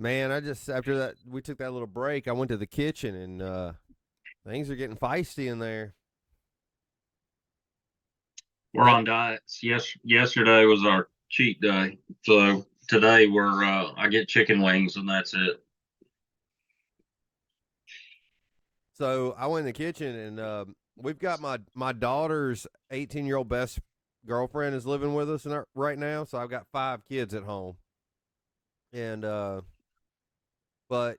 Man, I just after that we took that little break, I went to the kitchen and things are getting feisty in there. We're That on diets. Yesterday was our cheat day. So today I get chicken wings and that's it. so I went in the kitchen and we've got my daughter's 18-year-old best girlfriend is living with us right now, so I've got 5 kids at home. And but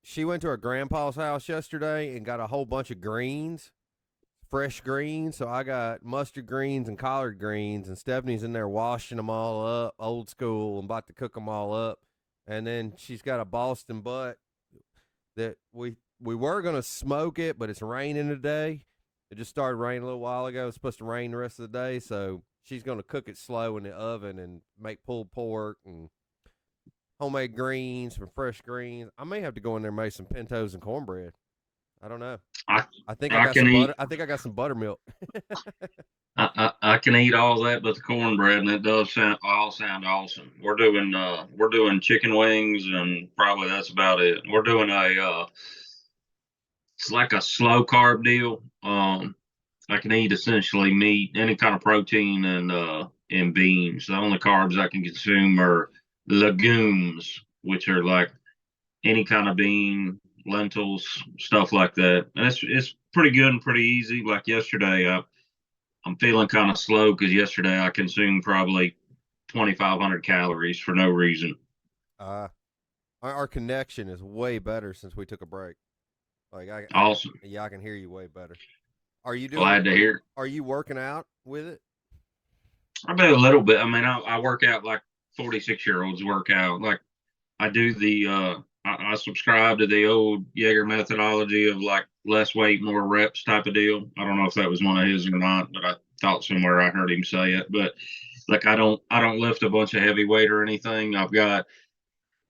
she went to her grandpa's house yesterday and got a whole bunch of greens, fresh greens. So I got mustard greens and collard greens, and Stephanie's in there washing them all up, old school, and about to cook them all up. And then she's got a Boston butt that we were gonna smoke it, but it's raining today. It just started raining a little while ago. It's supposed to rain the rest of the day, so she's gonna cook it slow in the oven and make pulled pork and homemade greens, some fresh greens. I may have to go in there and make some pintos and cornbread. I don't know. I I think I I got can some eat butter. I think I got some buttermilk. I can eat all that but the cornbread and it does sound awesome. We're doing chicken wings and probably that's about it. We're doing a it's like a slow carb deal. I can eat essentially meat, any kind of protein, and beans. The only carbs I can consume are legumes, which are like any kind of bean, lentils, stuff like that. And it's pretty good and pretty easy. Like yesterday, I'm feeling kind of slow because yesterday I consumed probably 2,500 calories for no reason. uh, our connection is way better since we took a break. Like I can, Awesome. yeah, I can hear you way better. Are you doing? Glad to hear. Are you working out with it? I do a little bit. I mean, I work out like 46-year-olds work out. Like I do I subscribe to the old Jaeger methodology of like less weight, more reps type of deal. I don't know if that was one of his or not, but I thought somewhere I heard him say it. But like I don't lift a bunch of heavy weight or anything. I've got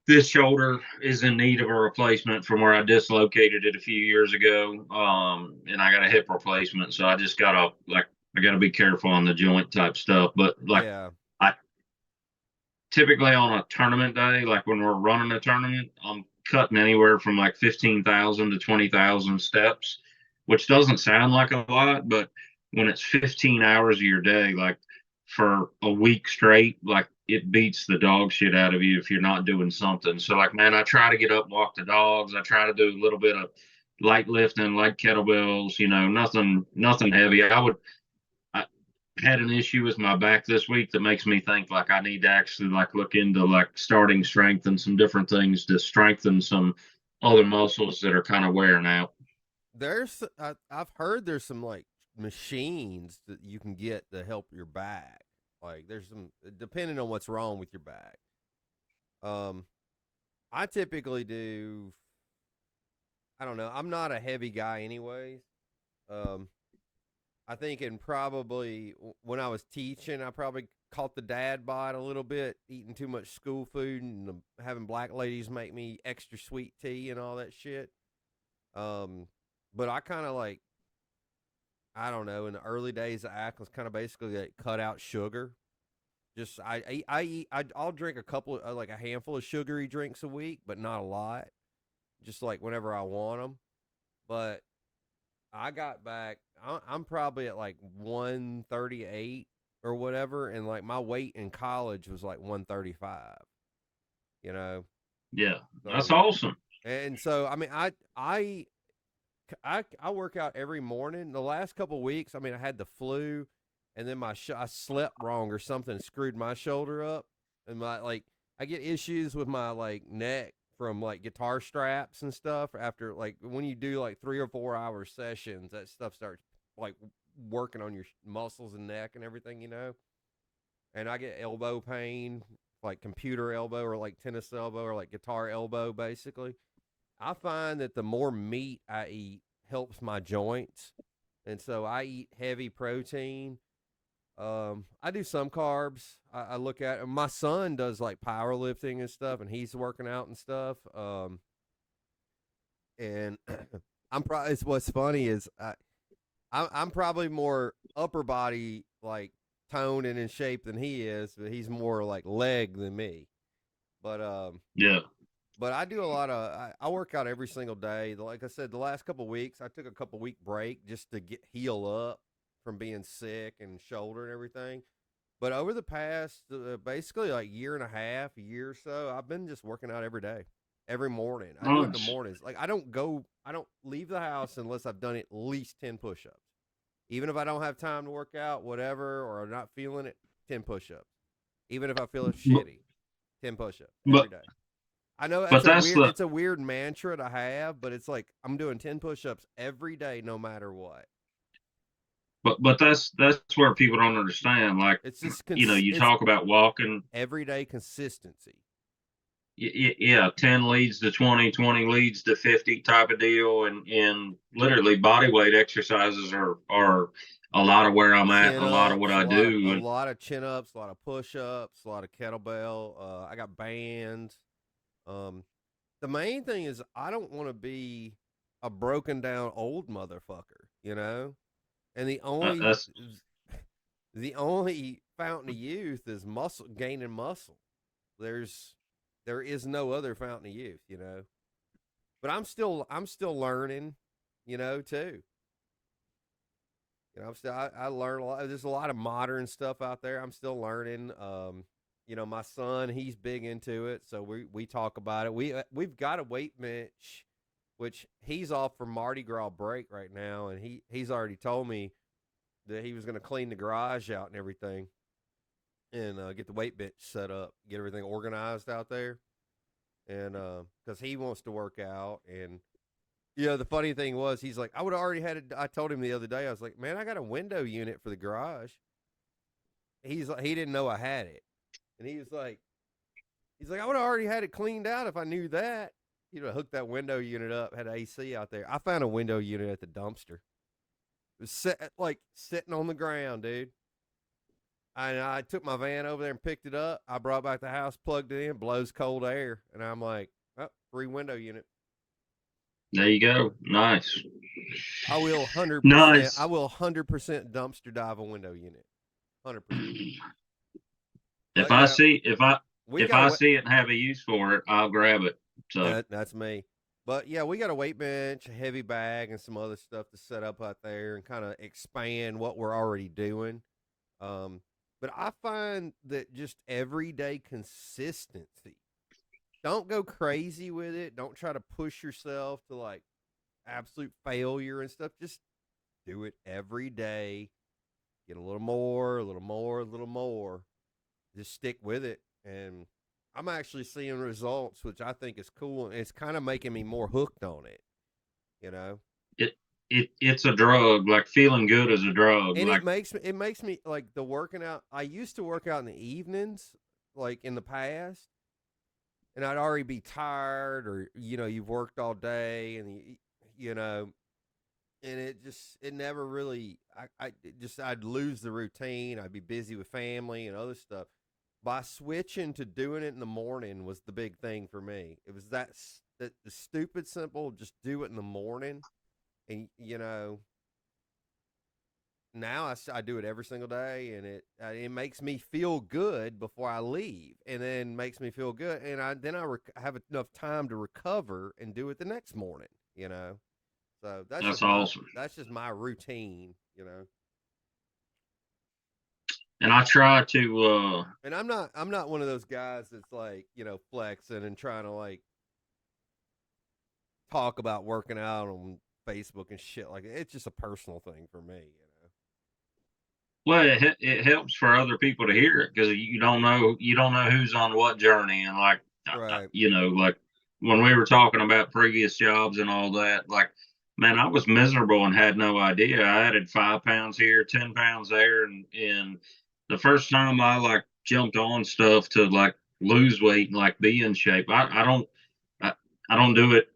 this shoulder is in need of a replacement from where I dislocated it a few years ago. And I got a hip replacement. So I just gotta like I gotta be careful on the joint type stuff. But like Yeah. I typically on a tournament day, like when we're running a tournament, I'm cutting anywhere from like 15,000 to 20,000 steps, which doesn't sound like a lot, but when it's 15 hours of your day, like for a week straight, like it beats the dog shit out of you if you're not doing something. So, like, man, I try to get up and walk the dogs. I try to do a little bit of light lifting, like kettlebells, nothing heavy. I had an issue with my back this week that makes me think like I need to actually like look into like starting strength and some different things to strengthen some other muscles that are kind of wearing out. I've heard there's some like machines that you can get to help your back. Like there's some depending on what's wrong with your back. Um, I typically do. I don't know. I'm not a heavy guy, anyways. Um, I think in probably when I was teaching, I probably caught the dad bod a little bit, eating too much school food and having black ladies make me extra sweet tea and all that shit. Um, but I kind of like I don't know. In the early days, of act was kind of basically like cut out sugar. Just I'll drink a couple like a handful of sugary drinks a week, but not a lot. Just like whenever I want them. But I got back. I'm probably at like 138 or whatever, and like my weight in college was like 135. You know, Yeah, that's so awesome. and so I mean I work out every morning. The last couple of weeks, I mean, I had the flu, and then I slept wrong or something, screwed my shoulder up, and my like I get issues with my like neck from like guitar straps and stuff. After like when you do like 3 or 4 hour sessions, that stuff starts like working on your muscles and neck and everything, And I get elbow pain, like computer elbow or like tennis elbow or like guitar elbow, basically. I find that the more meat I eat helps my joints. And so I eat heavy protein. I do some carbs. I look at my son does like powerlifting and stuff, and he's working out and stuff. And I'm probably what's funny is I'm probably more upper body like toned and in shape than he is, but he's more like leg than me. But Yeah. But I do a lot of I work out every single day. Like I said, the last couple of weeks, I took a couple week break just to get heal up from being sick and shoulder and everything. But over the past basically like year and a half, a year or so, I've been just working out every day, every morning. I do it in the Nice. mornings. Like I don't leave the house unless I've done at least 10 push-ups. Even if I don't have time to work out, whatever, or I'm not feeling it, 10 push-ups. Even if I feel But shitty, 10 push-ups every but day. I know but that's the it's a weird mantra to have, but it's like I'm doing 10 push-ups every day, no matter what. but that's where people don't understand. Like, It's just you it's talk about walking. everyday consistency. Yeah, 10 leads to 20, 20 leads to 50 type of deal. And literally body weight exercises are a lot of where I'm at, Chin a lot of what ups, I a do. And lot of chin ups, a lot of push ups, a lot of kettlebell. I got bands. Um, the main thing is I don't want to be a broken down old motherfucker, you know. And that's the only fountain of youth is muscle gaining muscle. There's there is no other fountain of youth, you know. But I'm still learning, you know, too. You know, I learn a lot. There's a lot of modern stuff out there. I'm still learning. You know, my son, he's big into it, so we talk about it. We've got a weight bench, which he's off for Mardi Gras break right now, and he's already told me that he was going to clean the garage out and everything, and get the weight bench set up, get everything organized out there, and because he wants to work out. And you know, the funny thing was, he's like, I would have already had it. I told him the other day, I was like, man, I got a window unit for the garage. He's like, he didn't know I had it, and he's like, I would have already had it cleaned out if I knew that. You know, hooked that window unit up, had AC out there. I found a window unit at the dumpster. It was like sitting on the ground, dude. I took my van over there and picked it up. I brought it back to the house, plugged it in, blows cold air, and I'm like, oh, free window unit. There you go. Nice. I will 100%. I Nice. will 100% dumpster dive a window unit. 100%. If But I yeah, see we if got I a see it and have a use for it, I'll grab it. So that's me. But yeah, we got a weight bench, a heavy bag, and some other stuff to set up out there and kind of expand what we're already doing. Um, but I find that just everyday consistency. Don't go crazy with it. Don't try to push yourself to like absolute failure and stuff. Just do it every day. Get a little more, a little more, a little more. Just stick with it. And I'm actually seeing results, which I think is cool. And it's kind of making me more hooked on it, you know? it it's a drug. Like feeling good is a drug. And Like it makes me like the working out. I used to work out in the evenings, like in the past, and I'd already be tired, or you know, you've worked all day, and you know, and it never really I'd lose the routine. I'd be busy with family and other stuff. By switching to doing it in the morning was the big thing for me. It was that the stupid simple, just do it in the morning, and you know, now I do it every single day, and it makes me feel good before I leave, and then makes me feel good, and I have enough time to recover and do it the next morning. You know, so that's awesome. that's just my routine. You know, And I try to and I'm not one of those guys that's like, you know, flexing and trying to like talk about working out on Facebook and shit like that. It's just a personal thing for me. You well, it helps for other people to hear it because you don't know who's on what journey. And like know, right? like when we were talking about previous jobs and all that, like, man, I was miserable and had no idea. I added 5 pounds here, 10 pounds there, and the first time I like jumped on stuff to like lose weight and like be in shape, I, I don't do it.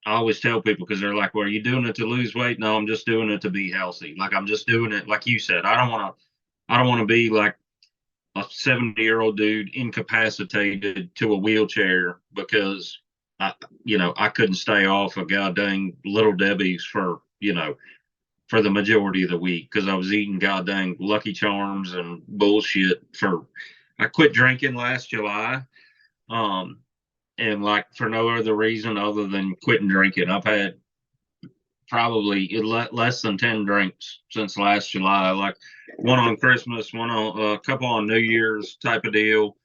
I always tell people because they're like, "Well, are you doing it to lose weight?" No, I'm just doing it to be healthy. Like I'm just doing it, like you said. I don't want to be like a 70-year-old dude incapacitated to a wheelchair because I, I couldn't stay off of goddamn Little Debbie's for for the majority of the week because I was eating goddamn Lucky Charms and bullshit. I quit drinking last July. Um, and like for no other reason other than quitting drinking. I've had probably less than 10 drinks since last July, like one on Christmas, one on a couple on New Year's type of deal,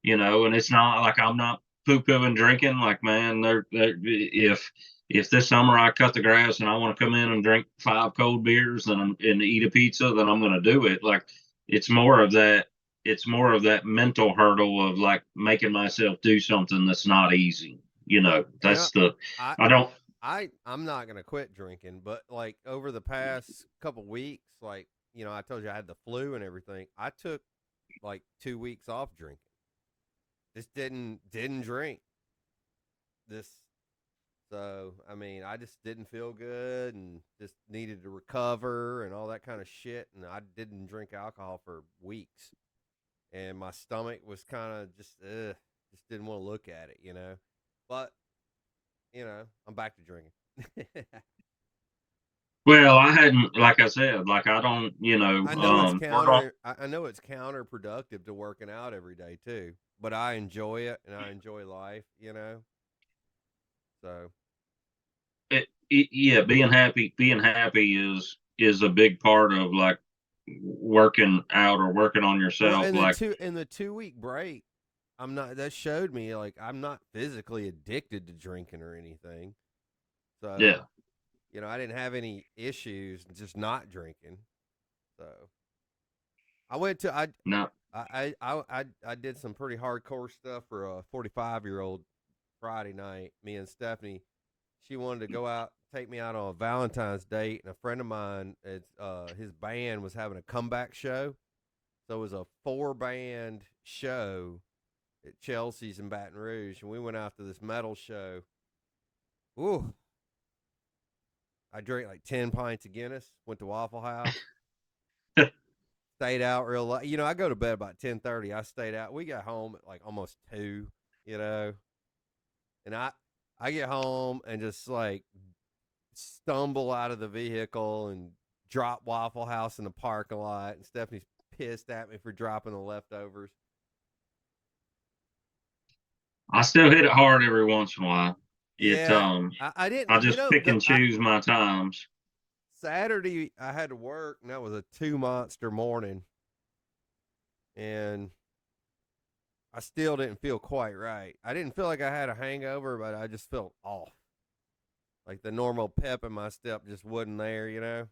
and it's not like I'm not poo pooing drinking. Like, man, if this summer I cut the grass and I want to come in and drink 5 cold beers and eat a pizza, then I'm going to do it. Like, it's more of that. It's more of that mental hurdle of like making myself do something that's not easy. You know, That's the, I I don't, I'm not gonna quit drinking, but like over the past couple weeks, like I told you I had the flu and everything. I took like 2 weeks off drinking. Just didn't drink this. So I mean, I just didn't feel good and just needed to recover and all that kind of shit. And I didn't drink alcohol for weeks, and my stomach was kind of just didn't want to look at it. But I'm back to drinking. well, I hadn't, like I said, like I don't, I know it's work on. I know it's counterproductive to working out every day too, but I enjoy it and I enjoy life. So Yeah, being happy is a big part of like working out or working on well, yourself. Like, in the 2 week break, I'm not. That showed me like I'm not physically addicted to drinking or anything. So yeah, I didn't have any issues just not drinking. So I went to no, I did some pretty hardcore stuff for a 45-year-old Friday night. Me and Stephanie, she wanted to go out, take me out on a Valentine's date, and a friend of mine, his band was having a comeback show, so it was a 4-band show at Chelsea's in Baton Rouge, and we went out to this metal show. Ooh, I drank like 10 pints of Guinness. Went to Waffle House, stayed out real late. I go to bed about 10:30. I stayed out. We got home at like almost 2. You know, and I get home and just like stumble out of the vehicle and drop Waffle House in the parking lot. And Stephanie's pissed at me for dropping the leftovers. I still hit it hard every once in a while. It Yeah, I I didn't. just pick and I choose my times. Saturday I had to work, and that was a 2 monster morning, and I still didn't feel quite right. I didn't feel like I had a hangover, but I just felt off. Like the normal pep in my step just wasn't there.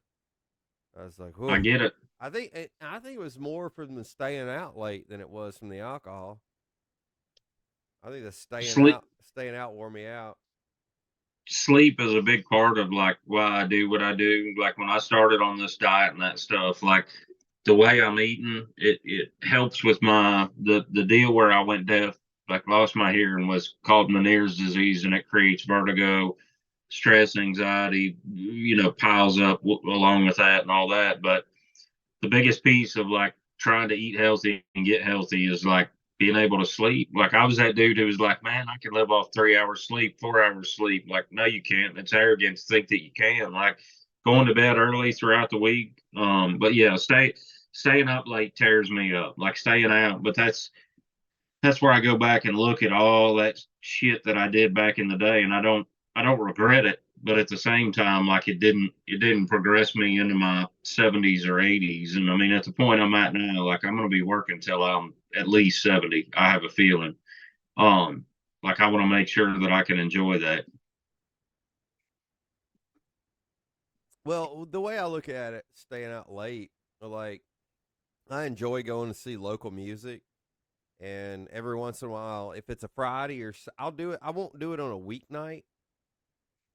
I was like, I whoa. get it. I think it was more from the staying out late than it was from the alcohol. I think the Sleep staying out wore me out. sleep is a big part of like why I do what I do. Like when I started on this diet and that stuff, like the way I'm eating, it helps with the deal where I went deaf, like lost my hearing, was called Meniere's disease, and it creates vertigo, stress, anxiety, piles up along with that and all that. But the biggest piece of like trying to eat healthy and get healthy is like being able to sleep. Like I was that dude who was like, man, I can live off 3 hours sleep, 4 hours sleep. Like, no, you can't. It's arrogant to think that you can. Like going to bed early throughout the week. But yeah, staying up late tears me up. Like staying out, but that's where I go back and look at all that shit that I did back in the day, and I don't regret it. But at the same time, like it didn't progress me into my 70s or 80s. And I mean, at the point I'm at now, like I'm gonna be working till I'm at least 70. I have a feeling. Um, like I want to make sure that I can enjoy that. Well, the way I look at it, staying out late, like I enjoy going to see local music, and every once in a while, if it's a Friday I'll do it. I won't do it on a weeknight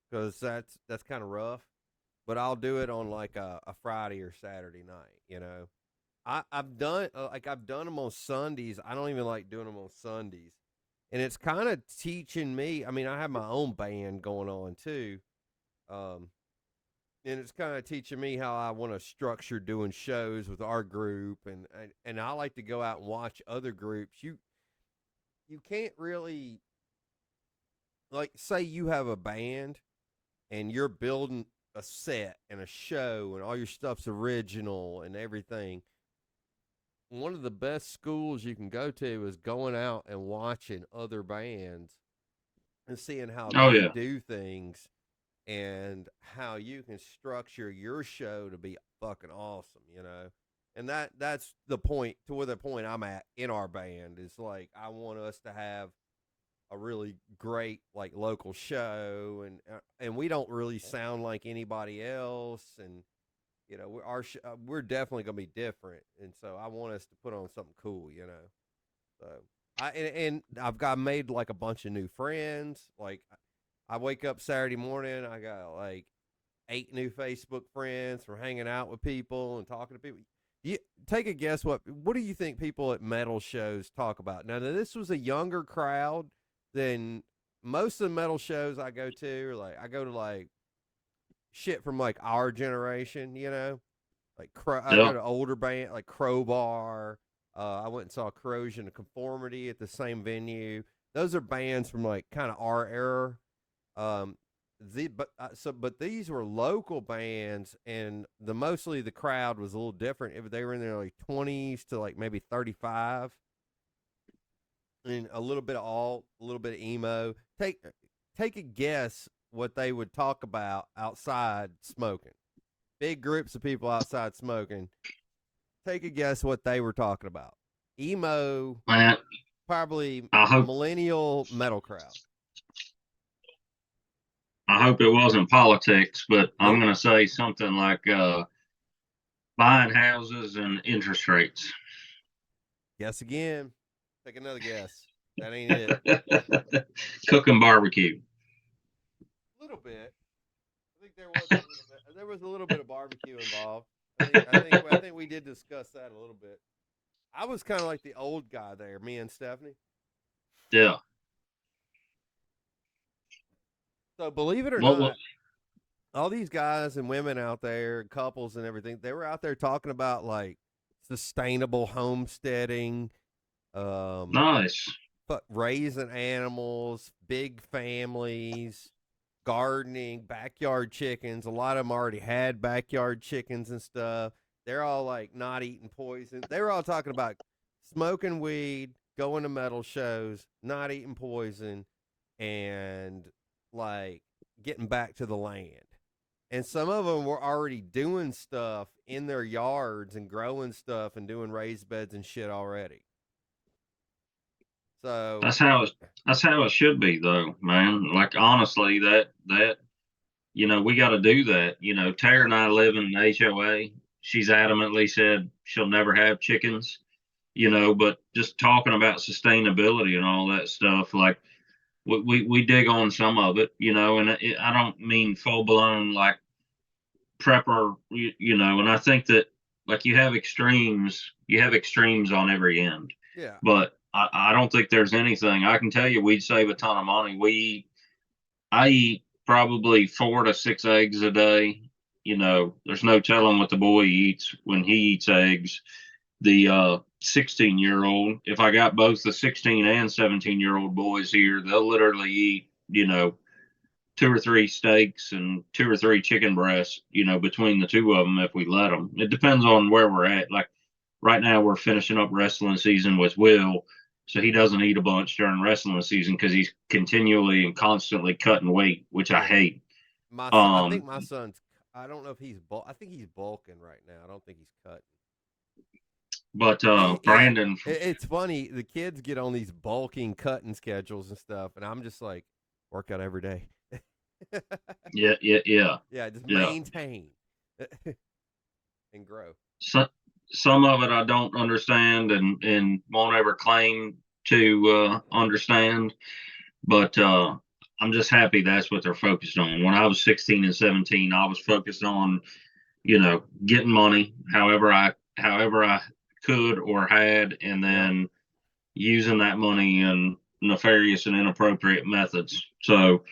because that's kind of rough, but I'll do it on like a Friday or Saturday night. I've done them on Sundays. I don't even like doing them on Sundays, and it's kind of teaching me. I mean, I have my own band going on too, um, and it's kind of teaching me how I want to structure doing shows with our group, and I like to go out and watch other groups. You can't really like say you have a band and you're building a set and a show and all your stuff's original and everything. One of the best schools you can go to is going out and watching other bands and seeing how Oh they yeah. do things and how you can structure your show to be fucking awesome, you know. And that's the point to where the point I'm at in our band is like I want us to have a really great like local show and we don't really sound like anybody else and you know we're definitely going to be different and so I want us to put on something cool, you know. So and I've got made like a bunch of new friends. Like I wake up Saturday morning, I got like 8 new Facebook friends from hanging out with people and talking to people. You take a guess what do you think people at metal shows talk about? Now this was a younger crowd than most of the metal shows I go to. Or like I go to like shit from like our generation, you know, like I Yeah. go to older band like Crowbar. I went and saw Corrosion of Conformity at the same venue. Those are bands from like kind of our era. Um, but these were local bands, and mostly the crowd was a little different. If they were in their like 20s to like maybe 35, and a little bit of alt, a little bit of emo. Take a guess what they would talk about outside smoking. Big groups of people outside smoking. Take a guess what they were talking about. Emo, Man, probably I hope millennial metal crowd. I hope it wasn't politics, but I'm Nope. gonna say something like buying houses and interest rates. Guess again. Take another guess. That ain't it. Cooking barbecue. A little bit. I think there was a little bit. There was a little bit of barbecue involved. I think we did discuss that a little bit. I was kind of like the old guy there, me and Stephanie. Yeah. So believe it or What? not, all these guys and women out there, couples and everything, they were out there talking about like sustainable homesteading, um, Nice. but raising animals, big families, gardening, backyard chickens. A lot of them already had backyard chickens and stuff. They're all like not eating poison. They were all talking about smoking weed, going to metal shows, not eating poison, and like getting back to the land. And some of them were already doing stuff in their yards and growing stuff and doing raised beds and shit already. So That's how it. That's how it should be, though, man. Like honestly, that we got to do that. Tara and I live in an HOA. She's adamantly said she'll never have chickens. But just talking about sustainability and all that stuff, like we dig on some of it, and I don't mean full blown like prepper, and I think that like you have extremes on every end, yeah, but I don't think there's anything. I can tell you we'd save a ton of money. I eat probably 4 to 6 eggs a day. There's no telling what the boy eats when he eats eggs. The 16-year-old, if I got both the 16 and 17-year-old boys here, they'll literally eat, 2 or 3 steaks and 2 or 3 chicken breasts, between the two of them if we let them. It depends on where we're at. Like right now, we're finishing up wrestling season with Will, so he doesn't eat a bunch during wrestling season because he's continually and constantly cutting weight, which I yeah. hate. My son, I think Um, my son's. I don't know if he's I think he's bulking right now. I don't think he's cutting. but Yeah, Brandon, it's funny. The kids get on these bulking cutting schedules and stuff, and I'm just like, work out every day. yeah, yeah, yeah, Yeah, just yeah. maintain and grow. So, some of it I don't understand and won't ever claim to understand, but I'm just happy that's what they're focused on. When I was 16 and 17, I was focused on, getting money however I could or had, and Yep. then using that money in nefarious and inappropriate methods. So,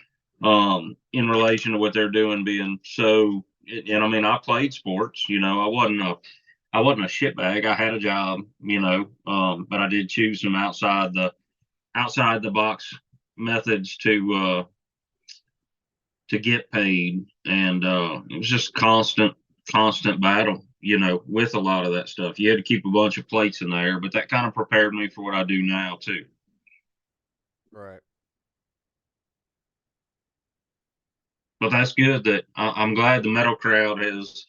in relation to what they're doing, being so, and I mean, I played sports. I wasn't a shitbag. I had a job, but I did choose some outside the box methods to get paid, and it was just constant battle, with a lot of that stuff. You had to keep a bunch of plates in there, but that kind of prepared me for what I do now too. Right. But that's good that I'm glad the metal crowd has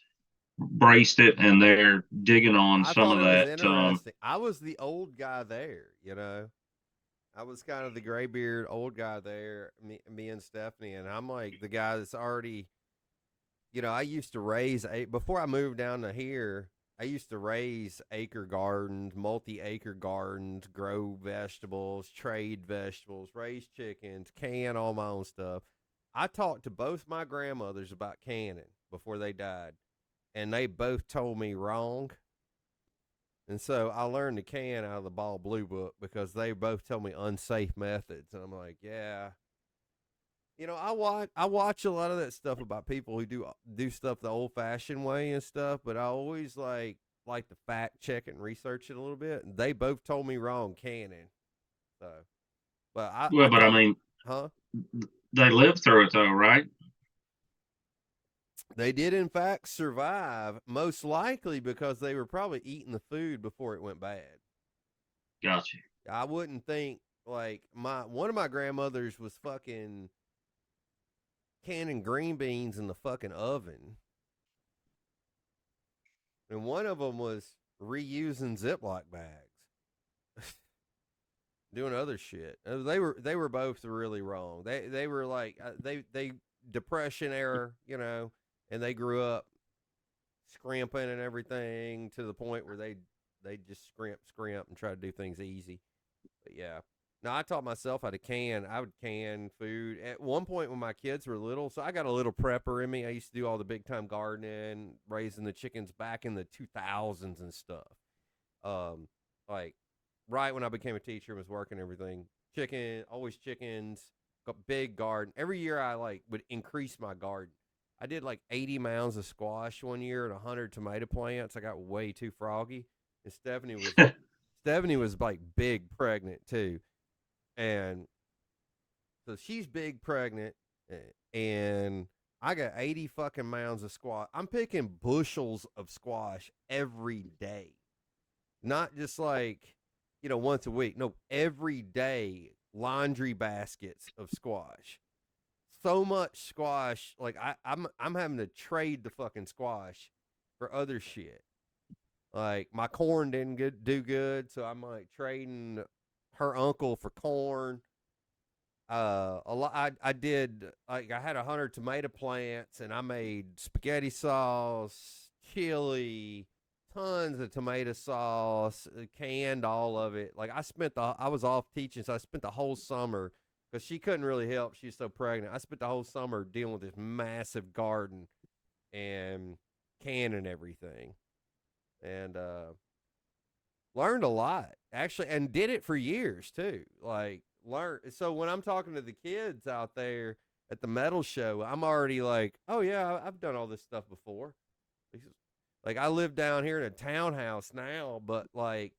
braced it and they're digging on I some thought of it was that. interesting. I was the old guy there, you know. I was kind of the gray beard old guy there, me and Stephanie, and I'm like the guy that's already, I used to raise before I moved down to here. I used to raise acre gardens, multi-acre gardens, grow vegetables, trade vegetables, raise chickens, can all my own stuff. I talked to both my grandmothers about canning before they died, and they both told me wrong. And so I learned to can out of the Ball Blue Book because they both told me unsafe methods, and I'm like, yeah. I watch a lot of that stuff about people who do stuff the old fashioned way and stuff, but I always like to fact check and research it a little bit. And they both told me wrong canning. So, but I Well, but I talk, mean, huh? they lived through it though, right? They did in fact survive, most likely because they were probably eating the food before it went bad. Gotcha. I wouldn't think like my one of my grandmothers was fucking canning green beans in the fucking oven, and one of them was reusing Ziploc bags, doing other shit. They were both really wrong. They were like they depression era, and they grew up scrimping and everything to the point where they just scrimp and try to do things easy. But yeah. Now I taught myself how to can. I would can food at one point when my kids were little. So I got a little prepper in me. I used to do all the big time gardening, raising the chickens back in the 2000s and stuff. Um, like right when I became a teacher and was working everything, always chickens, got big garden. Every year I would increase my garden. I did like 80 mounds of squash one year and 100 tomato plants. I got way too froggy, and Stephanie was like big pregnant too, and so she's big pregnant, and I got 80 fucking mounds of squash. I'm picking bushels of squash every day, not just once a week. No, every day, laundry baskets of squash. So much squash, like I'm having to trade the fucking squash for other shit. Like my corn didn't do good, so I'm like trading her uncle for corn. A lot. I did like I had 100 tomato plants, and I made spaghetti sauce, chili, tons of tomato sauce, canned all of it. Like I was off teaching, so I spent the whole summer because she couldn't really help. She was so pregnant. I spent the whole summer dealing with this massive garden and canning everything, and learned a lot actually, and did it for years too. Like learn. So when I'm talking to the kids out there at the metal show, I'm already like, oh yeah, I've done all this stuff before. Like I live down here in a townhouse now, but like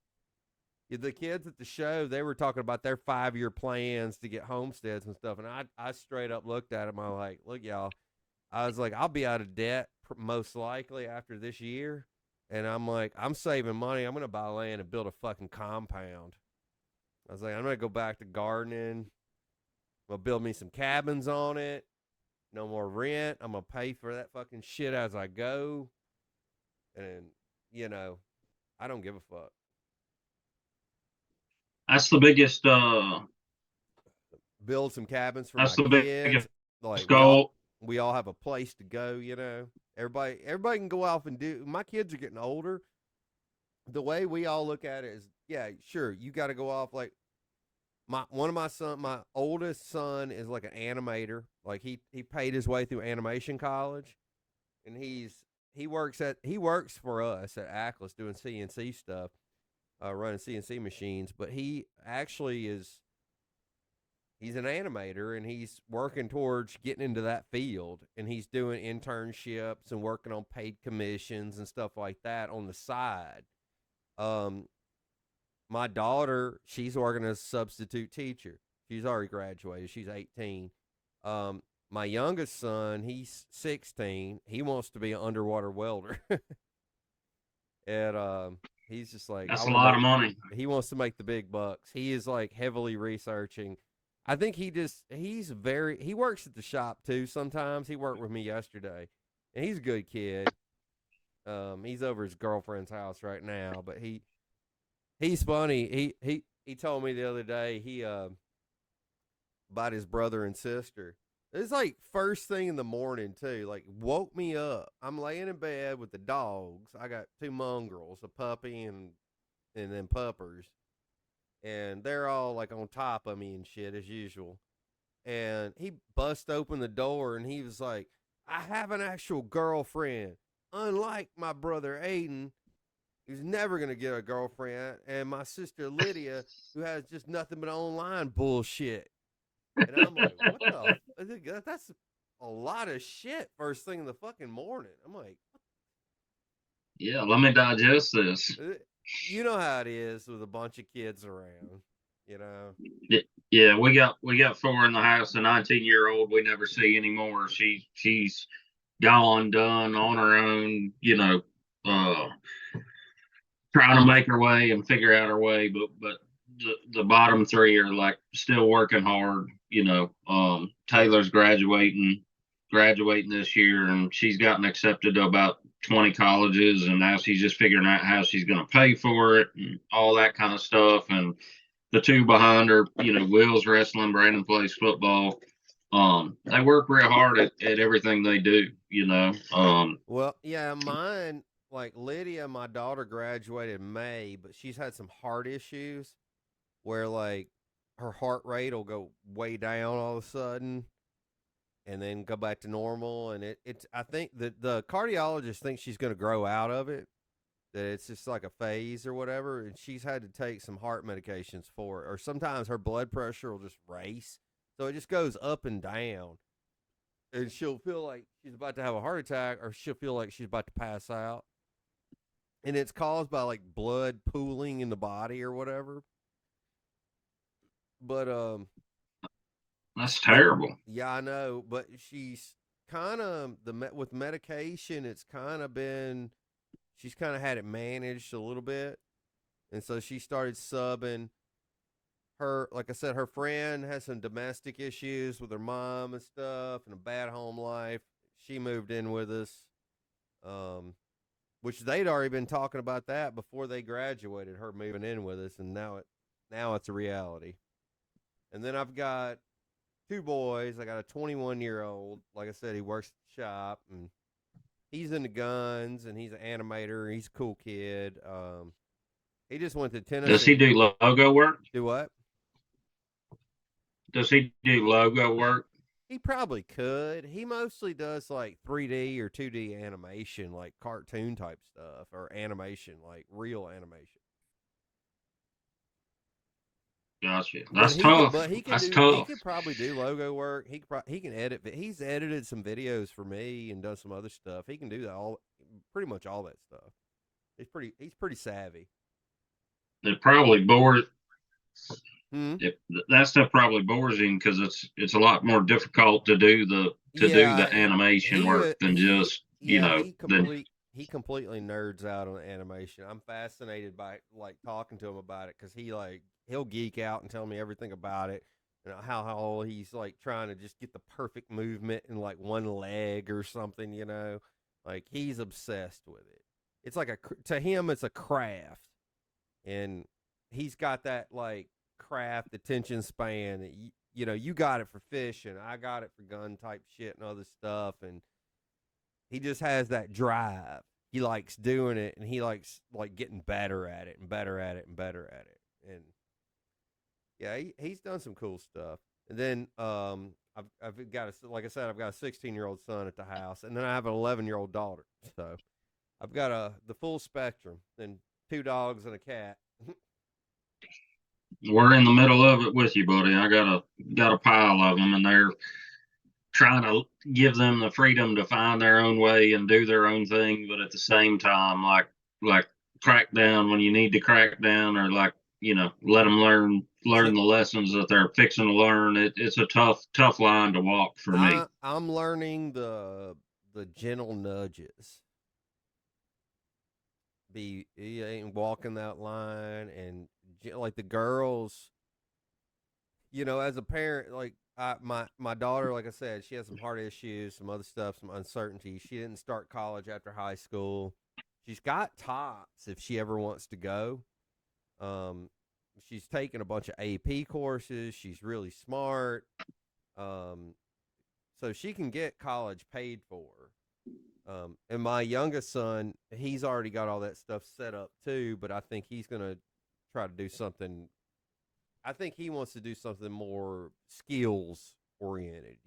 the kids at the show, they were talking about their 5-year plans to get homesteads and stuff, and I straight up looked at them. I'm like, look, y'all. I was like, I'll be out of debt most likely after this year. And I'm like, I'm saving money. I'm going to buy land and build a fucking compound. I was like, I'm going to go back to gardening. I'm going to build me some cabins on it. No more rent. I'm going to pay for that fucking shit as I go. And, you know, I don't give a fuck. That's the biggest. Build some cabins for That's my the kids. biggest Like goal. we all have a place to go, you know. Everybody can go off and do. My kids are getting older. The way we all look at it is, yeah, sure, you got to go off. Like my oldest son is like an animator. Like he paid his way through animation college, and he works for us at Atlas doing CNC stuff, running CNC machines. But he actually he's an animator, and he's working towards getting into that field, and he's doing internships and working on paid commissions and stuff like that on the side. um my daughter, she's working as a substitute teacher. She's already graduated. She's 18. My youngest son, he's 16. He wants to be an underwater welder. And he's just like, I That's a want to lot make of money. he wants to make the big bucks. He is like heavily researching. I think he works at the shop too. Sometimes he worked with me yesterday, and he's a good kid. He's over his girlfriend's house right now, but he's funny. He told me the other day about his brother and sister. It's like first thing in the morning too. Like woke me up. I'm laying in bed with the dogs. I got two mongrels, a puppy and then puppers, and they're all like on top of me and shit as usual. And he bust open the door and he was like, "I have an actual girlfriend. Unlike my brother Aiden, who's never gonna get a girlfriend, and my sister Lydia, who has just nothing but online bullshit." And I'm like, "What the? That's a lot of shit first thing in the fucking morning." I'm like, Yeah, let me digest this. "You know how it is with a bunch of kids around, you know." Yeah, we got four in the house. A 19-year-old we never see anymore. She's gone, done on her own. Uh, trying to make her way and figure out her way. But the bottom three are like still working hard. Yeah. Taylor's graduating this year, and she's gotten accepted to about 20 colleges, and now she's just figuring out how she's going to pay for it and all that kind of stuff. And the two behind her, Will's wrestling, Brandon plays football. They work real hard at everything they do. Well, yeah, mine, like Lydia, my daughter graduated in May, but she's had some heart issues where like her heart rate will go way down all of a sudden and then go back to normal. And it's I think that the cardiologist thinks she's going to grow out of it, that it's just like a phase or whatever. And she's had to take some heart medications for it, or sometimes her blood pressure will just race. So it just goes up and down. And she'll feel like she's about to have a heart attack, or she'll feel like she's about to pass out. And it's caused by like blood pooling in the body or whatever. But that's terrible. yeah, I know. But she's kind of with medication. It's kind of been she's kind of had it managed a little bit, and so she started subbing. Her, like I said, her friend has some domestic issues with her mom and stuff, and a bad home life. She moved in with us, um, which they'd already been talking about that before they graduated. Her moving in with us, and now it's a reality. And then I've got two boys. I got a 21-year-old. Like I said, he works at the shop and he's into guns and he's an animator. He's a cool kid. He just went to Does he Tennessee. do logo work? Do what? Does he do logo work? He probably could. He mostly does like 3D or 2D animation, like cartoon type stuff, or animation, like real animation. Gotcha. But That's tough. he can That's do. He tough. could probably do logo work. He can edit. He's edited some videos for me and done some other stuff. He can do that pretty much all that stuff. He's pretty savvy. It probably bores. Hmm. That stuff probably bores him because it's a lot more difficult to do the Yeah, animation work than just than he completely nerds out on animation. I'm fascinated by like talking to him about it because he'll geek out and tell me everything about it and how he's like trying to just get the perfect movement in like one leg or something. Like he's obsessed with it. It's like to him it's a craft, and he's got that like craft attention span that you got it for fishing, I got it for gun type shit and other stuff, and he just has that drive. He likes doing it, and he likes like getting better at it and better at it and better at it. And yeah, he's done some cool stuff. And then I've got like I said, I've got a 16-year-old son at the house, and then I have an 11-year-old daughter. So I've got the full spectrum, and two dogs and a cat. we're in the middle of it with you, buddy. I got a pile of them, and they're trying to give them the freedom to find their own way and do their own thing, but at the same time, like crack down when you need to crack down, or like let them learn So the lessons that they're fixing to learn. It's a tough line to walk for me. I'm learning the gentle nudges. He ain't walking that line, and like the girls, as a parent, like my daughter, like I said, she has some heart issues, some other stuff, some uncertainty. She didn't start college after high school. She's got tops if she ever wants to go. Um, she's taken a bunch of AP courses. She's really smart. Um, so she can get college paid for. And my youngest son, he's already got all that stuff set up too, but I think he's gonna try to do something. I think he wants to do something more skills oriented.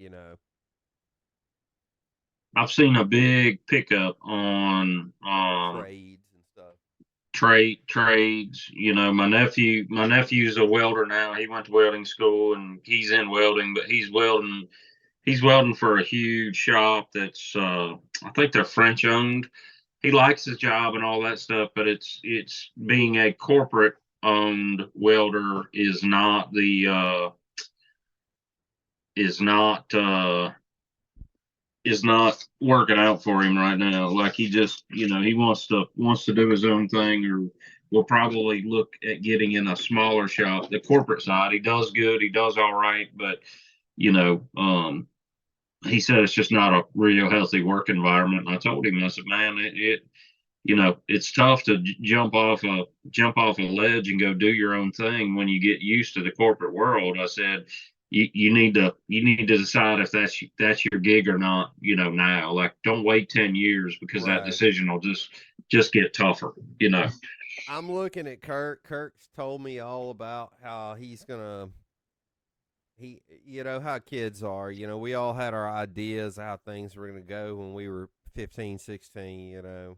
I've seen a big pickup on Trades and stuff. trades. My nephew's a welder now. He went to welding school and he's in welding, but he's welding for a huge shop that's I think they're French owned. He likes his job and all that stuff, but it's being a corporate owned welder is not working out for him right now. Like he just, he wants to do his own thing, or will probably look at getting in a smaller shop. The corporate side, he does good, he does all right, but you know, he said it's just not a real healthy work environment. And I told him, I said, man, it's tough to jump off a ledge and go do your own thing when you get used to the corporate world. I said, you need to decide if that's your gig or not. Now, like, don't wait 10 years because that Right. decision will just get tougher. I'm looking at Kirk. Kirk's told me all about how he's gonna how kids are. We all had our ideas of how things were gonna go when we were 15, 16.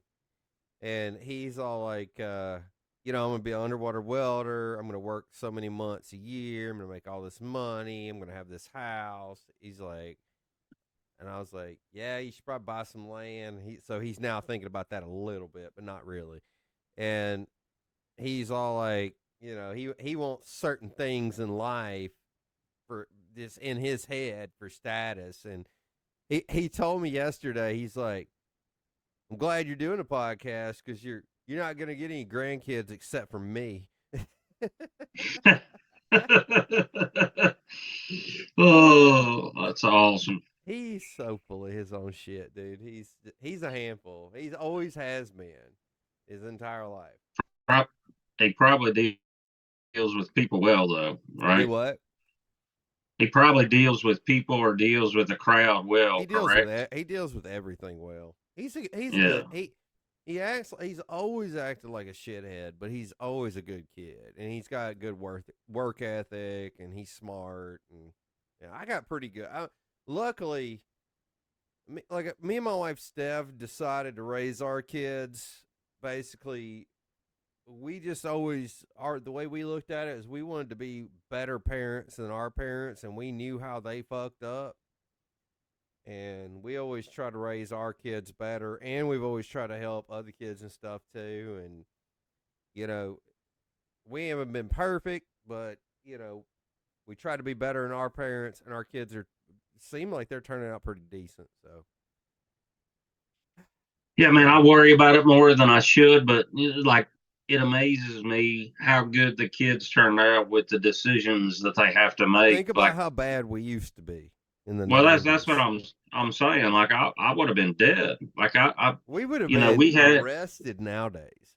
And he's all like, I'm gonna be an underwater welder. I'm gonna work so many months a year. I'm gonna make all this money. I'm gonna have this house. He's like, and I was like, yeah, you should probably buy some land. So he's now thinking about that a little bit, but not really. And he's all like, he wants certain things in life for this in his head for status. And he told me yesterday, he's like, I'm glad you're doing a podcast because you're not gonna get any grandkids except for me. Oh, that's awesome. He's so full of his own shit, dude. He's a handful. He's always has been his entire life. He probably deals with people well, though, Do right? what? He probably deals with people or deals with a crowd well, He deals with correct? he deals with everything well. He's a Yeah. good he's always acted like a shithead, but he's always a good kid, and he's got a good work ethic, and he's smart, and I got pretty good. Luckily, me and my wife Steph decided to raise our kids. Basically, we just always are the way we looked at it is we wanted to be better parents than our parents, and we knew how they fucked up, and we always try to raise our kids better, and we've always tried to help other kids and stuff too. And you know we haven't been perfect, but we try to be better than our parents, and our kids seem like they're turning out pretty decent. So Yeah, man, I yeah, worry about it more than I should, but like it amazes me how good the kids turn out with the decisions that they have to make. think about Like, how bad we used to be in the well, that's what 90s. I'm saying. Like, I would have been dead. Like, We would have been we had. arrested nowadays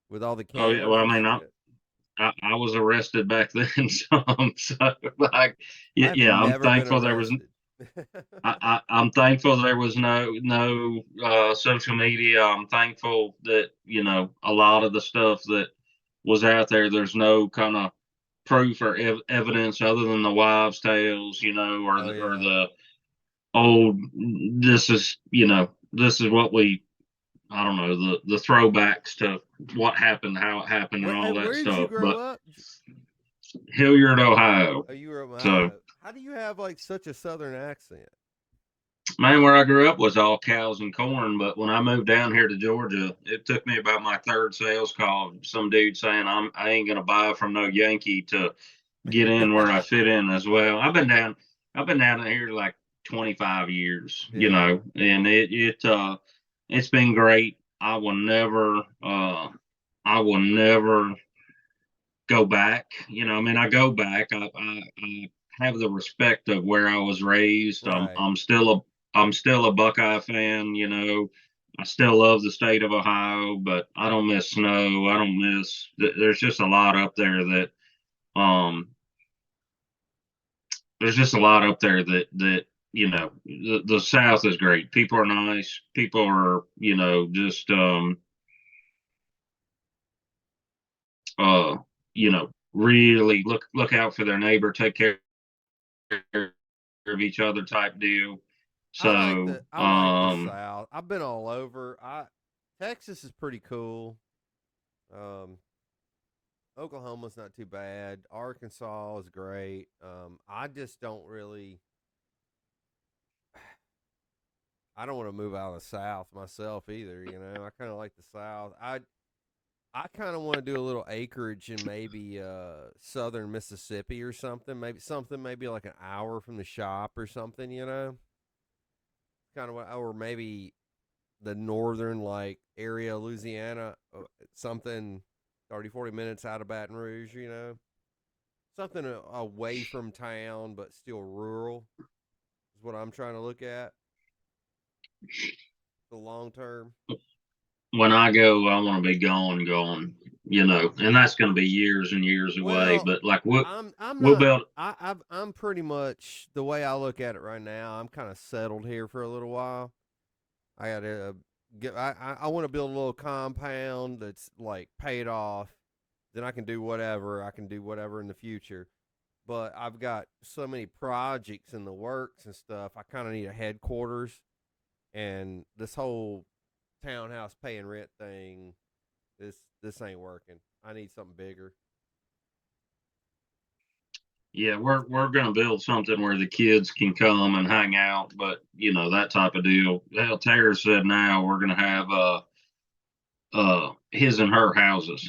with all the Oh yeah, cameras well, I and mean, shit. I was arrested back then, so like, yeah, I've yeah, I'm never been thankful there was. arrested. I'm thankful there was no social media. I'm thankful that a lot of the stuff that was out there. There's no kind of proof or evidence other than the wives' tales, or Oh or yeah. the old. This is what we. I don't know the throwbacks to what happened, how it happened, and all that Where did you stuff. grow But up? Hilliard, Ohio. Oh, you were in So, Ohio. How do you have like such a southern accent? man, where I grew up was all cows and corn, but when I moved down here to Georgia, it took me about my third sales call. Some dude saying I ain't gonna buy from no Yankee to get in where I fit in as well. I've been down here like 25 years, Yeah. and it's been great. I will never go back. You know, I mean, I go back. I have the respect of where I was raised. Right. I'm still a Buckeye fan. You know, I still love the state of Ohio, but I don't miss snow. I don't miss. There's just a lot up there that um. There's just a lot up there that you know the South is great. People are nice. People are just uh really look out for their neighbor, take care of each other type deal. So I like the South. I've been all over. I Texas is pretty cool. Um, Oklahoma's not too bad. Arkansas is great. I just don't really. I don't want to move out of the South myself either. You know, I kind of like the South. I kind of want to do a little acreage in maybe southern Mississippi or something. Maybe like an hour from the shop or something. You know, kind of or maybe the northern like area of Louisiana, something 30, 40 minutes out of Baton Rouge. You know, something away from town but still rural is what I'm trying to look at the long term. when I go, I want to be gone, and that's going to be years and years away. Well, But like we'll I'm we'll not. build. I'm pretty much the way I look at it right now. I'm kind of settled here for a little while. I got to get. I want to build a little compound that's like paid off. Then I can do whatever. I can do whatever in the future. But I've got so many projects in the works and stuff. I kind of need a headquarters, and this whole townhouse paying rent thing. This ain't working. I need something bigger. Yeah, we're gonna build something where the kids can come and hang out, but that type of deal. Hell, Tara said now we're gonna have his and her houses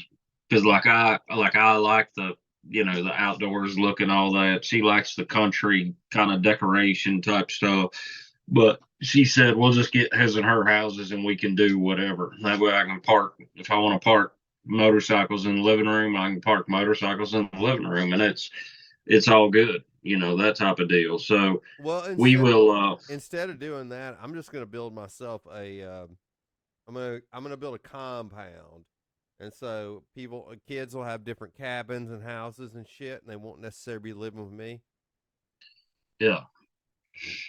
because I like the outdoors look and all that. She likes the country kind of decoration type stuff, but she said we'll just get his and her houses and we can do whatever. That way I can park if I want to park motorcycles in the living room. I can park motorcycles in the living room, and it's all good, that type of deal. So Well, we will. instead of doing that, I'm just gonna build myself a. I'm gonna build a compound, and so kids will have different cabins and houses and shit, and they won't necessarily be living with me. Yeah,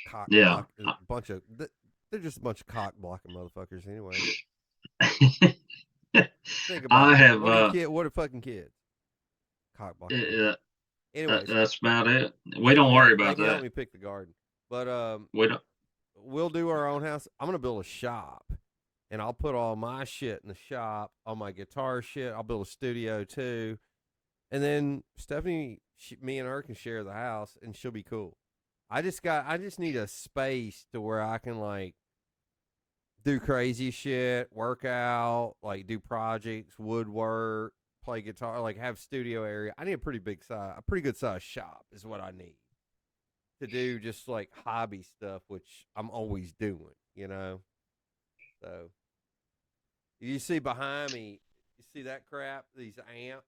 Cock yeah. block a bunch of. They're just a bunch of cock blocking motherfuckers, anyway. Think I about it. have. What are your kid? What are fucking kids? Cock blocking Uh, motherfuckers. Anyways, that's about it. We don't worry they about can help that. me pick the garden, but We don't. we'll do our own house. I'm gonna build a shop, and I'll put all my shit in the shop, all my guitar shit. I'll build a studio too, and then Stephanie, me and her can share the house, and she'll be cool. I just need a space to where I can like do crazy shit, work out, like do projects, woodwork, play guitar, like have studio area. I need a pretty good size shop is what I need to do just like hobby stuff, which I'm always doing, you know. So you see behind me, you see that crap, these amps,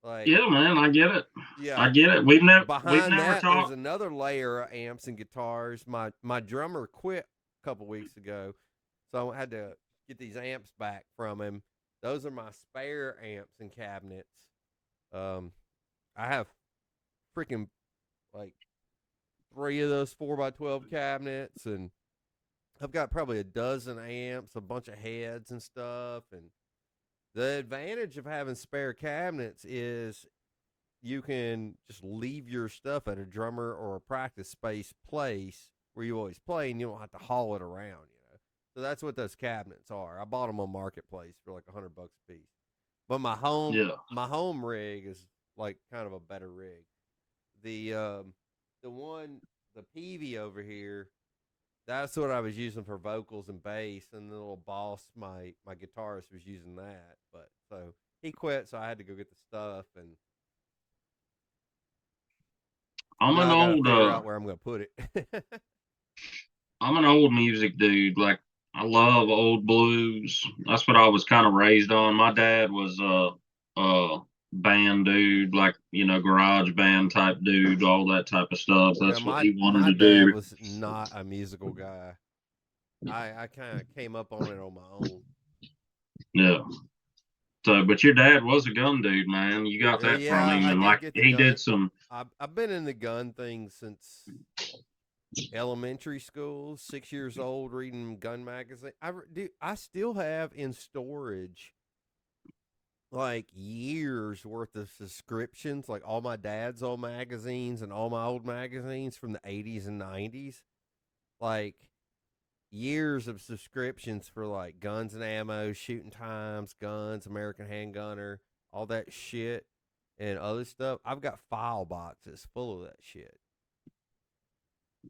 like Yeah, man, I get it. yeah. I get it. We've Behind never that, there's talked. another layer of amps and guitars. My drummer quit a couple weeks ago, so I had to get these amps back from him. Those are my spare amps and cabinets. Um, I have freaking like three of those 4x12 cabinets, and I've got probably a dozen amps, a bunch of heads and stuff. And the advantage of having spare cabinets is you can just leave your stuff at a drummer or a practice space place where you always play, and you don't have to haul it around. So that's what those cabinets are. I bought them on Marketplace for like $100 a piece. But Yeah, my home rig is like kind of a better rig. The the one the Peavy over here, that's what I was using for vocals and bass, and the little boss, my guitarist, was using that. But so he quit, so I had to go get the stuff, and I'm now an I got to old. figure out where I'm going to put it. I'm an old music dude. Like I love old blues. That's what I was kind of raised on. My dad was band dude, like, garage band type dude, all that type of stuff. Yeah, That's what he wanted my to dad do. was not a musical guy. I kind of came up on it on my own. Yeah. So, but your dad was a gun dude, man. You got that from Yeah, him, I and did like get the he gun. did some. I've been in the gun thing since elementary school. 6 years old, reading gun magazine. I still have in storage like years worth of subscriptions, like all my dad's old magazines and all my old magazines from the 80s and 90s. Like years of subscriptions for like guns and ammo, shooting times, guns, American handgunner, all that shit and other stuff. I've got file boxes full of that shit.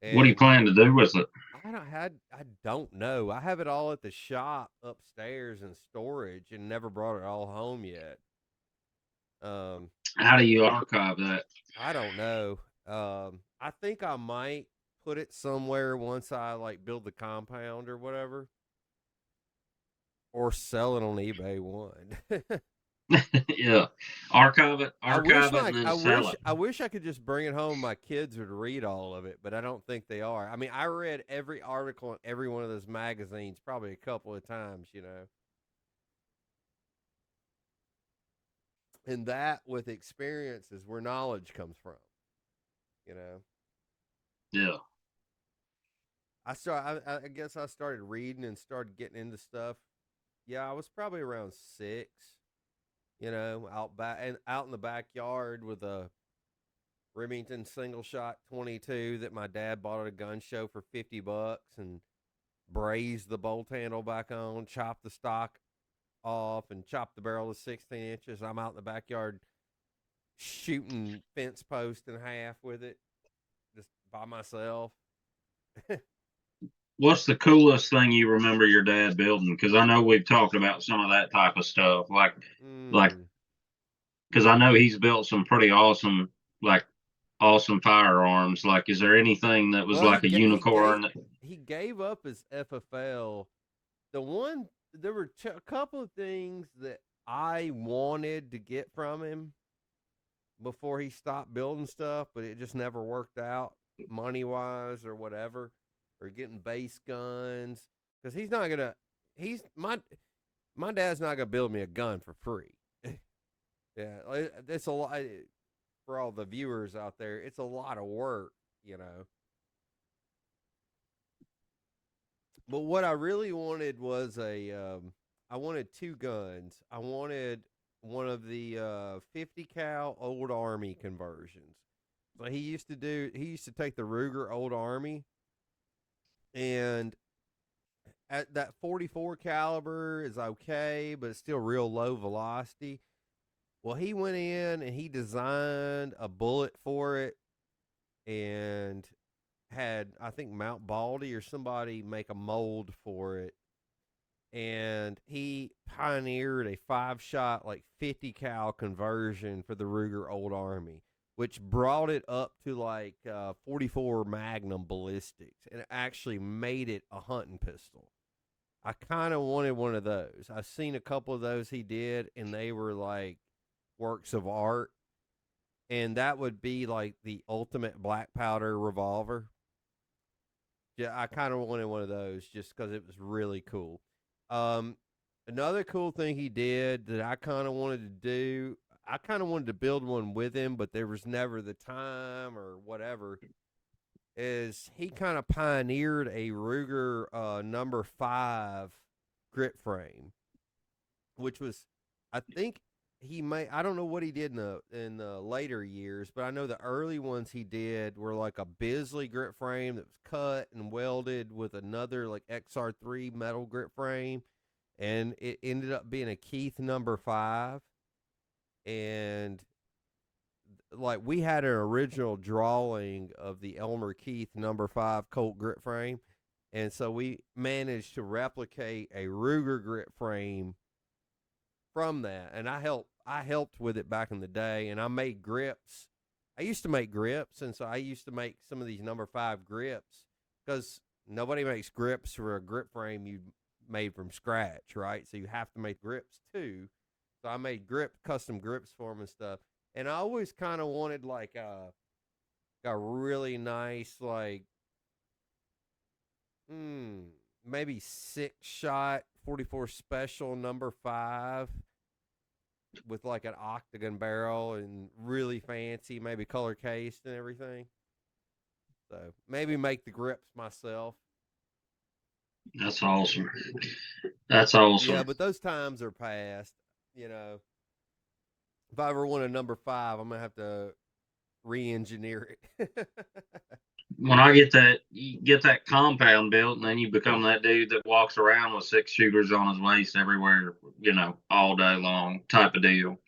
What do you And plan to do with it? I don't know. I have it all at the shop upstairs in storage and never brought it all home yet. Um How do you archive that? I don't know. I think I might put it somewhere once I like build the compound or whatever, or sell it on eBay one. Yeah, archive it, and then sell it. I wish I could just bring it home. My kids would read all of it, but I don't think they are. I mean, I read every article in every one of those magazines probably a couple of times, and that with experience is where knowledge comes from, you know. Yeah. I guess I started reading and started getting into stuff. Yeah, I was probably around 6, out back and out in the backyard with a Remington single shot 22 that my dad bought at a gun show for $50 and brazed the bolt handle back on, chopped the stock off, and chopped the barrel to 16 inches. I'm out in the backyard shooting fence post in half with it just by myself. What's the coolest thing you remember your dad building? Because I know we've talked about some of that type of stuff, like Mm. because I know he's built some pretty awesome, like awesome firearms. Like, is there anything that was Well, like a unicorn? he gave up his FFL. There were a couple of things that I wanted to get from him before he stopped building stuff, but it just never worked out money wise or whatever, or getting base guns because he's my dad's not gonna build me a gun for free. Yeah, it's a lot for all the viewers out there. It's a lot of work, you know. But what I really wanted was I wanted two guns. I wanted one of the 50 cal old army conversions. So he used to take the Ruger Old Army, and at that 44 caliber is okay, but it's still real low velocity. Well, he went in and he designed a bullet for it and had, I think, Mount Baldy or somebody make a mold for it. And he pioneered a 5 shot, like 50 cal conversion for the Ruger Old Army, which brought it up to like 44 Magnum ballistics and it actually made it a hunting pistol. I kind of wanted one of those. I've seen a couple of those he did, and they were like works of art. And that would be like the ultimate black powder revolver. Yeah, I kind of wanted one of those just because it was really cool. Um, Another cool thing he did that I kind of wanted to do, I kind of wanted to build one with him, but there was never the time or whatever. Is he kind of pioneered a Ruger number 5 grip frame, which was, I think he may, I don't know what he did in the later years, but I know the early ones he did were like a Bisley grip frame that was cut and welded with another like XR3 metal grip frame, and it ended up being a Keith number 5. And like we had an original drawing of the Elmer Keith number 5 Colt grip frame, and so we managed to replicate a Ruger grip frame from that. And I helped with it back in the day, and I made grips. I used to make grips, and so I used to make some of these number 5 grips because nobody makes grips for a grip frame you made from scratch, right? So you have to make grips too. So I made custom grips for them and stuff. And I always kind of wanted like a really nice like mm, maybe 6-shot 44 special number 5 with like an octagon barrel and really fancy, maybe color cased and everything. So maybe make the grips myself. That's awesome. That's Yeah, awesome. but those times are past. You know, if I ever want a number 5, I'm gonna have to re-engineer it. When I get that, you get that compound built, and then you become that dude that walks around with 6 shooters on his waist everywhere, all day long, type of deal.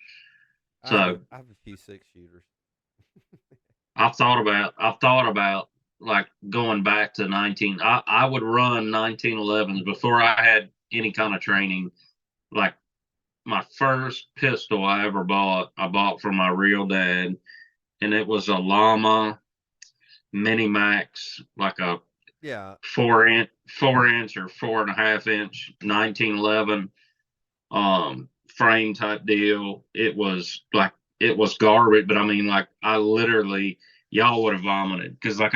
So I have a few 6 shooters. I've thought about like going back to 19. I would run 1911s before I had any kind of training. Like my first pistol I bought from my real dad, and it was a Llama Mini Max, like a Yeah, 4 inch or 4.5 inch 1911 frame type deal. It was garbage, but I mean, like, I literally, y'all would have vomited because like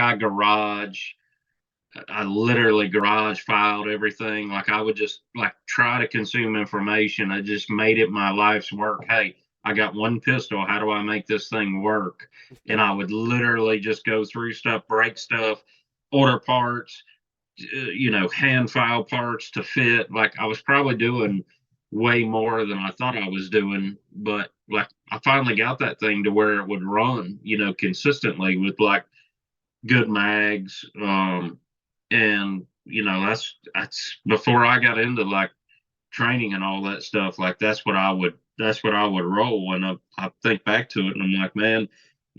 I literally garage filed everything. Like, I would just like try to consume information. I just made it my life's work. Hey, I got one pistol. How do I make this thing work? And I would literally just go through stuff, break stuff, order parts, hand file parts to fit. Like, I was probably doing way more than I thought I was doing, but like I finally got that thing to where it would run, consistently with like good mags. And that's before I got into like training and all that stuff. Like that's what I would roll. And I think back to it and I'm like, man,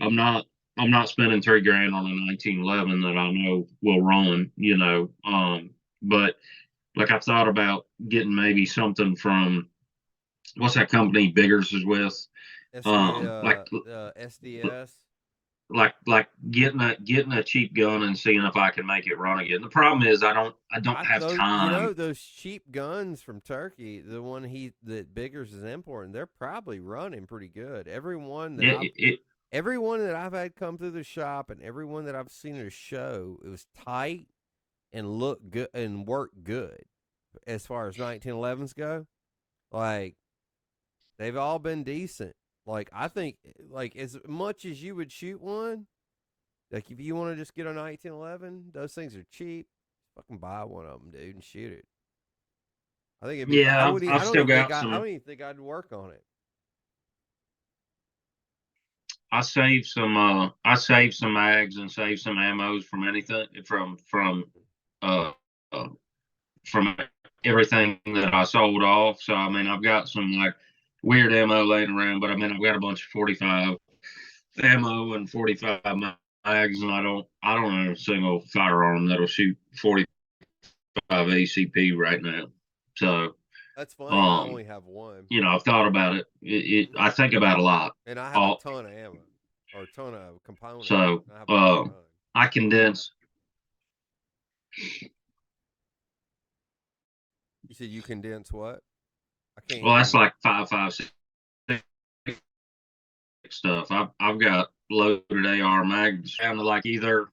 I'm not I'm not spending 3 grand on a 1911 that I know will run, but like I've thought about getting maybe something from what's that company Biggers is with? SD Like SDS. getting a cheap gun and seeing if I can make it run again. The problem is I don't have time. Those cheap guns from Turkey, the one he that Biggers is importing, they're probably running pretty good. It, it, Everyone that I've had come through the shop and everyone that I've seen at a show, it was tight and looked good and worked good as far as 1911s go. Like they've all been decent. Like I think like as much as you would shoot one, like if you want to just get a 1911, those things are cheap. Fucking buy one of them, dude, and shoot it. I think it'd be fun. yeah, I've still got I some. don't even think I'd work on it. I saved some mags and saved some ammos from anything uh, uh from everything that I sold off. So I mean I've got some like weird ammo laying around, but I mean I've got a bunch of 45 ammo and 45 mags, and I don't have a single firearm that'll shoot 45 ACP right now. So That's funny. I um only have one, I've thought about it. I think about it a lot. and I have a All ton of ammo or a ton of components. so I have a whole ton. I condense. You said you condense what? I can't Well, hear that's you. like 5.56 stuff. I've got loaded AR mags down to like either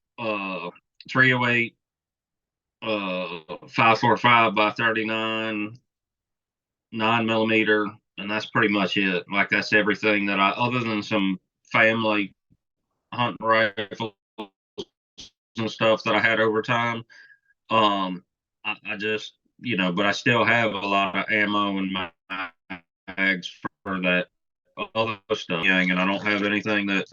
308, 545 by 39, 9 millimeter, and that's pretty much it. Like that's everything that other than some family hunting rifles and stuff that I had over time. Um, I just, but I still have a lot of ammo in my mags for that other stuff, and I don't have anything that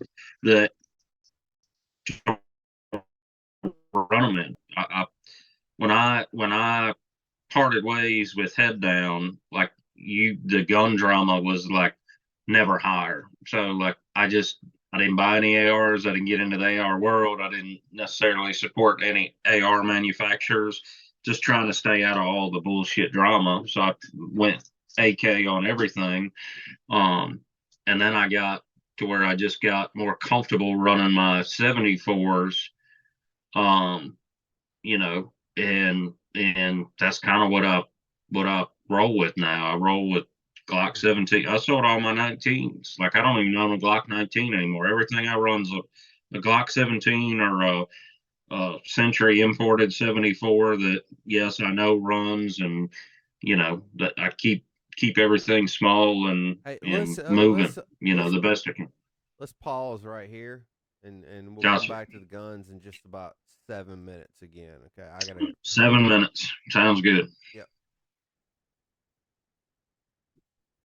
run them in. When I parted ways with Head Down, like the gun drama was like never higher. So like I didn't buy any ARs. I didn't get into the AR world. I didn't necessarily support any AR manufacturers. Just trying to stay out of all the bullshit drama. So I went AK on everything. Um, and then I got to where I just got more comfortable running my 74s. Um, and that's kind of what I roll with now. I roll with Glock 17. I sold all my 19s. Like I don't even own a Glock 19 anymore. Everything I run's a Glock 17 or a Century imported 74 that yes I know runs, and that I keep everything small Hey, and moving. let's The best I can. let's pause right here, and we'll come Gotcha. back to the guns in just about 7 minutes again. Okay, I gotta. 7 minutes sounds good.